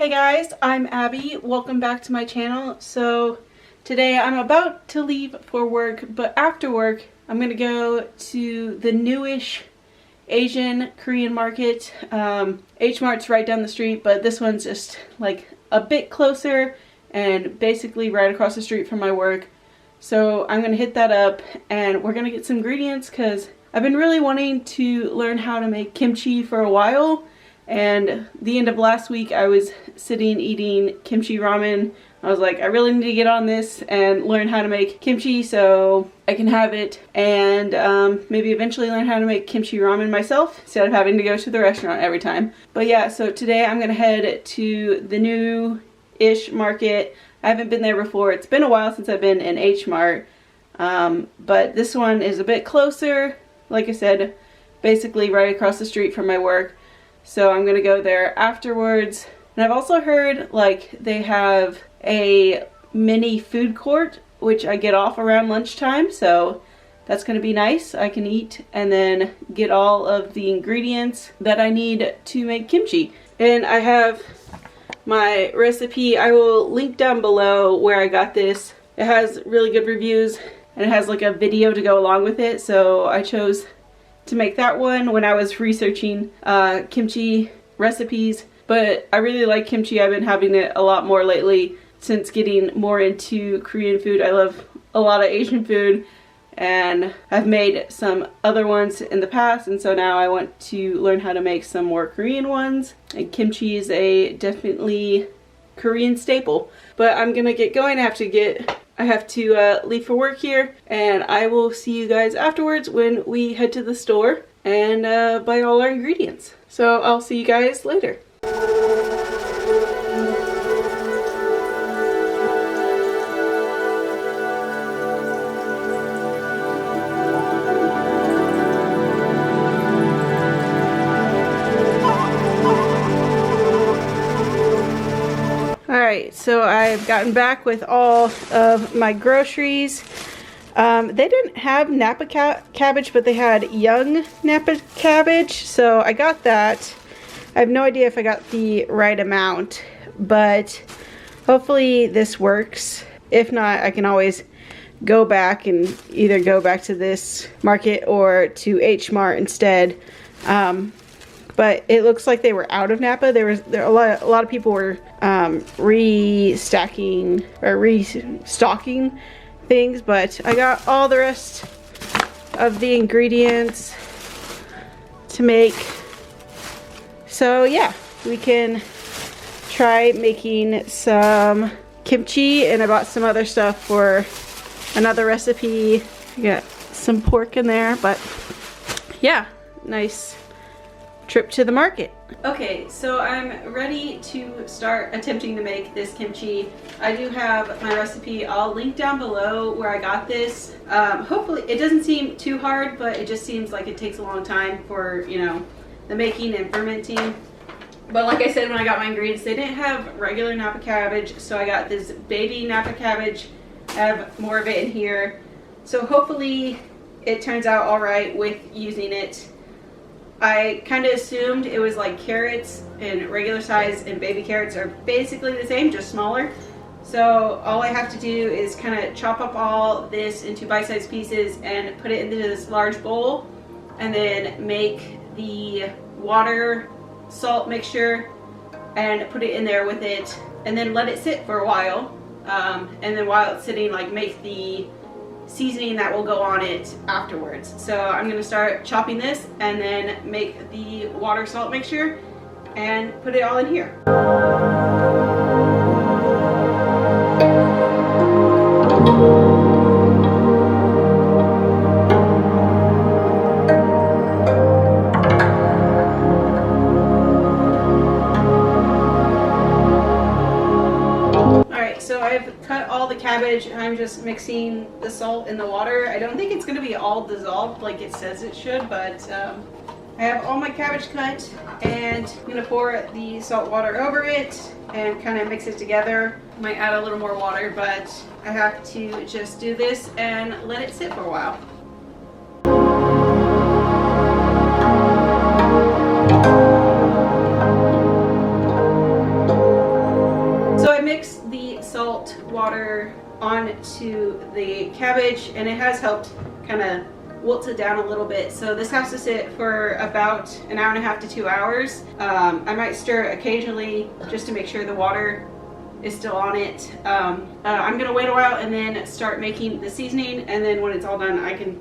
Hey guys, I'm Abby. Welcome back to my channel. So today I'm about to leave for work, but after work I'm gonna go to the newish Asian Korean market. H Mart's right down the street, but this one's just like a bit closer and basically right across the street from my work. So I'm gonna hit that up and we're gonna get some ingredients because I've been really wanting to learn how to make kimchi for a while. And the end of last week I was sitting eating kimchi ramen. I was like, I really need to get on this and learn how to make kimchi so I can have it and maybe eventually learn how to make kimchi ramen myself instead of having to go to the restaurant every time. But yeah, so today I'm gonna head to the new-ish market. I haven't been there before. It's been a while since I've been in H Mart, but this one is a bit closer. Like I said, basically right across the street from my work. So I'm gonna go there afterwards. And I've also heard like they have a mini food court which I get off around lunchtime, so that's gonna be nice. I can eat and then get all of the ingredients that I need to make kimchi. And I have my recipe. I will link down below where I got this. It has really good reviews and it has like a video to go along with it, so I chose to make that one when I was researching kimchi recipes. But I really like kimchi. I've been having it a lot more lately since getting more into Korean food. I love a lot of Asian food and I've made some other ones in the past, and so now I want to learn how to make some more Korean ones, and kimchi is a definitely Korean staple. But I'm gonna get going. I have to leave for work here, and I will see you guys afterwards when we head to the store and buy all our ingredients. So I'll see you guys later. Alright, so I've gotten back with all of my groceries. They didn't have Napa cabbage, but they had young Napa cabbage, so I got that. I have no idea if I got the right amount, but hopefully this works. If not, I can always go back and either go back to this market or to H Mart instead. But it looks like they were out of Napa. A lot of people were restocking things, but I got all the rest of the ingredients to make. So yeah, we can try making some kimchi, and I bought some other stuff for another recipe. I got some pork in there, but yeah, nice trip to the market. Okay, so I'm ready to start attempting to make this kimchi. I do have my recipe. I'll link down below where I got this. Hopefully it doesn't seem too hard, but it just seems like it takes a long time for, you know, the making and fermenting. But like I said, when I got my ingredients, they didn't have regular Napa cabbage, so I got this baby Napa cabbage. I have more of it in here, so hopefully it turns out all right with using it. I kind of assumed it was like carrots, and regular size and baby carrots are basically the same, just smaller. So all I have to do is kind of chop up all this into bite-sized pieces and put it into this large bowl, and then make the water salt mixture and put it in there with it, and then let it sit for a while. And then while it's sitting, like, make the seasoning that will go on it afterwards. So I'm going to start chopping this and then make the water salt mixture and put it all in here. So I've cut all the cabbage and I'm just mixing the salt in the water. I don't think it's going to be all dissolved like it says it should, but I have all my cabbage cut, and I'm going to pour the salt water over it and kind of mix it together. Might add a little more water, but I have to just do this and let it sit for a while. salt water onto the cabbage, and it has helped kind of wilt it down a little bit. So this has to sit for about an hour and a half to 2 hours. I might stir occasionally just to make sure the water is still on it. I'm gonna wait a while and then start making the seasoning, and then when it's all done I can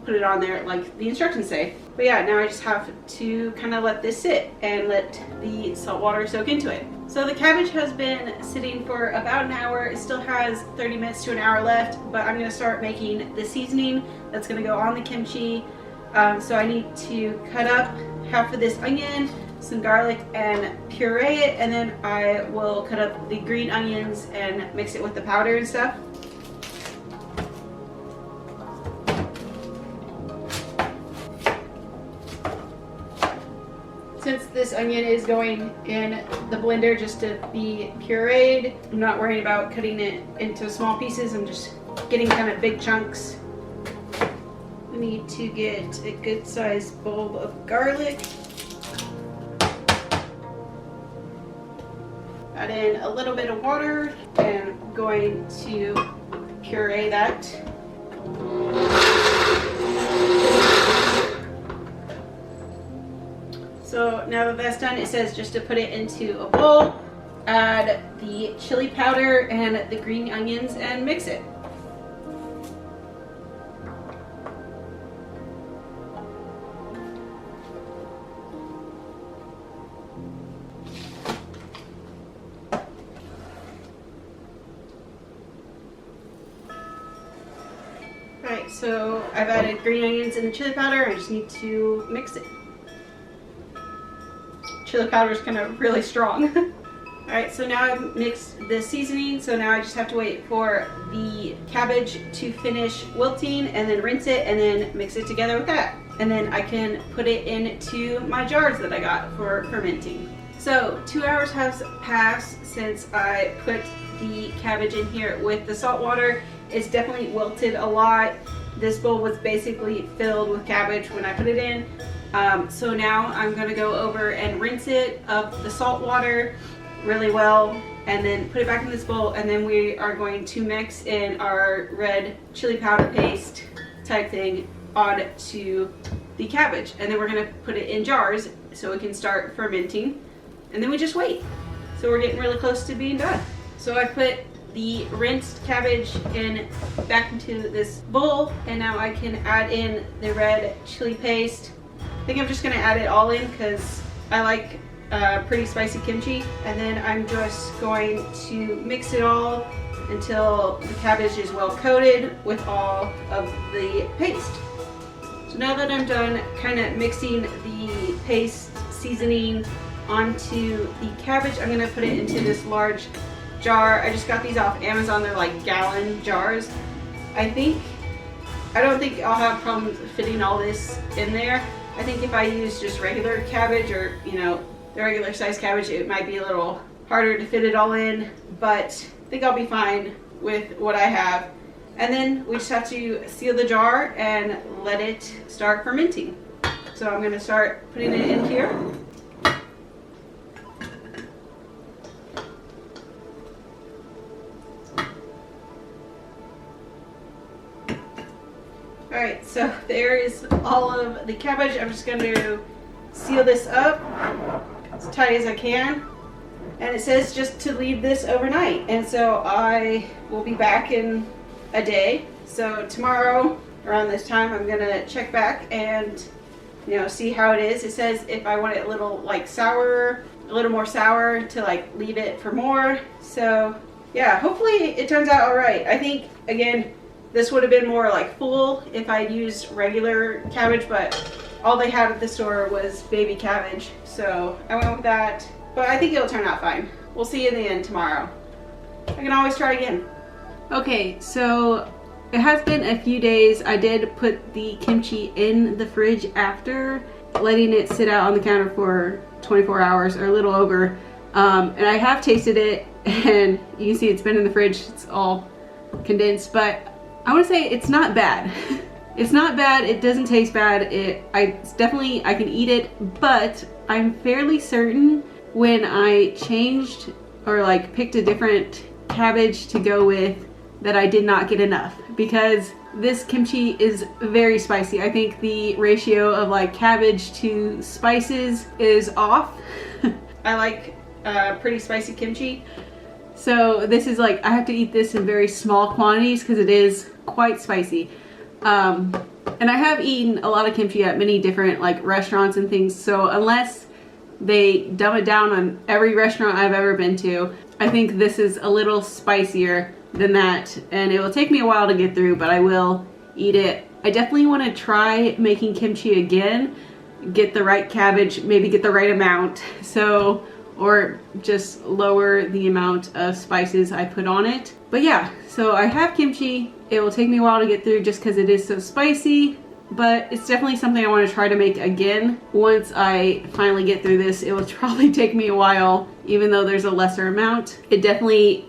put it on there like the instructions say. But yeah, now I just have to kind of let this sit and let the salt water soak into it. So the cabbage has been sitting for about an hour. It still has 30 minutes to an hour left, but I'm gonna start making the seasoning that's gonna go on the kimchi. So I need to cut up half of this onion, some garlic, and puree it, and then I will cut up the green onions and mix it with the powder and stuff. Since this onion is going in the blender just to be pureed, I'm not worrying about cutting it into small pieces. I'm just getting kind of big chunks. We need to get a good sized bowl of garlic. Add in a little bit of water, and I'm going to puree that. So now that that's done, it says just to put it into a bowl, add the chili powder and the green onions, and mix it. Alright, so I've added green onions and the chili powder. I just need to mix it. Chili powder is kind of really strong. Alright, so now I've mixed the seasoning, so now I just have to wait for the cabbage to finish wilting and then rinse it and then mix it together with that. And then I can put it into my jars that I got for fermenting. So 2 hours has passed since I put the cabbage in here with the salt water. It's definitely wilted a lot. This bowl was basically filled with cabbage when I put it in. So now I'm going to go over and rinse it of the salt water really well, and then put it back in this bowl, and then we are going to mix in our red chili powder paste type thing onto the cabbage, and then we're going to put it in jars so it can start fermenting, and then we just wait. So we're getting really close to being done. So I put the rinsed cabbage back into this bowl, and now I can add in the red chili paste. I think I'm just gonna add it all in because I like pretty spicy kimchi, and then I'm just going to mix it all until the cabbage is well coated with all of the paste. So now that I'm done kind of mixing the paste seasoning onto the cabbage, I'm gonna put it into this large jar. I just got these off Amazon. They're like gallon jars. I don't think I'll have problems fitting all this in there. I think if I use just regular cabbage, or the regular size cabbage, it might be a little harder to fit it all in, but I think I'll be fine with what I have. And then we just have to seal the jar and let it start fermenting. So I'm going to start putting it in here. Alright, so there is all of the cabbage. I'm just going to seal this up as tight as I can. And it says just to leave this overnight. And so I will be back in a day. So tomorrow around this time I'm going to check back and see how it is. It says if I want it a little sour, a little more sour, to leave it for more. So yeah, hopefully it turns out alright. I think, again, this would have been more full if I'd used regular cabbage, but all they had at the store was baby cabbage. So I went with that, but I think it'll turn out fine. We'll see in the end tomorrow. I can always try again. Okay, so it has been a few days. I did put the kimchi in the fridge after letting it sit out on the counter for 24 hours or a little over. And I have tasted it, and you can see it's been in the fridge. It's all condensed, but I want to say it's not bad. It's not bad. It doesn't taste bad. It's definitely, I can eat it, but I'm fairly certain when I changed or picked a different cabbage to go with that I did not get enough, because this kimchi is very spicy. I think the ratio of like cabbage to spices is off. I like pretty spicy kimchi. So this is like, I have to eat this in very small quantities because it is quite spicy. And I have eaten a lot of kimchi at many different like restaurants and things. So unless they dumb it down on every restaurant I've ever been to, I think this is a little spicier than that. And it will take me a while to get through, but I will eat it. I definitely want to try making kimchi again. Get the right cabbage, maybe get the right amount. So, or just lower the amount of spices I put on it. But yeah, so I have kimchi. It will take me a while to get through just because it is so spicy, but it's definitely something I want to try to make again. Once I finally get through this, it will probably take me a while, even though there's a lesser amount. It definitely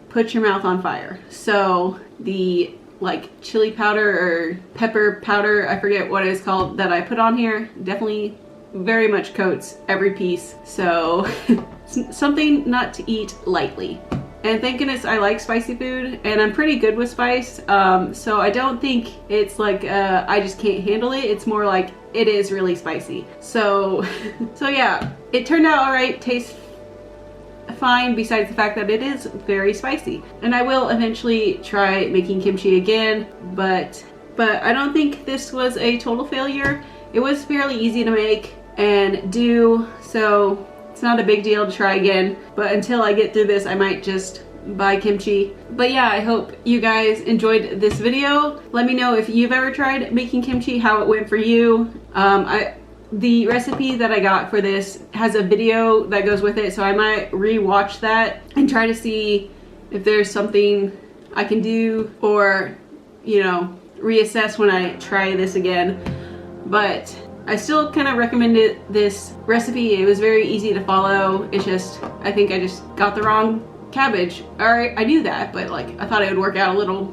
puts your mouth on fire. So the like chili powder or pepper powder, I forget what it's called, that I put on here, definitely very much coats every piece. So something not to eat lightly. And thank goodness I like spicy food, and I'm pretty good with spice. So I don't think it's like I just can't handle it. It's more like it is really spicy. So yeah, it turned out all right. Tastes fine, besides the fact that it is very spicy. And I will eventually try making kimchi again, but I don't think this was a total failure. It was fairly easy to make and do, so it's not a big deal to try again. But until I get through this, I might just buy kimchi. But yeah, I hope you guys enjoyed this video. Let me know if you've ever tried making kimchi, how it went for you. The recipe that I got for this has a video that goes with it, so I might re-watch that and try to see if there's something I can do, or, you know, reassess when I try this again. But I still kind of recommended this recipe. It was very easy to follow. It's just, I think I just got the wrong cabbage. Alright, I knew that, but like, I thought it would work out a little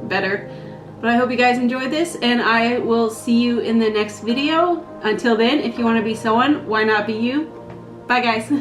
better. But I hope you guys enjoyed this, and I will see you in the next video. Until then, if you want to be someone, why not be you? Bye guys.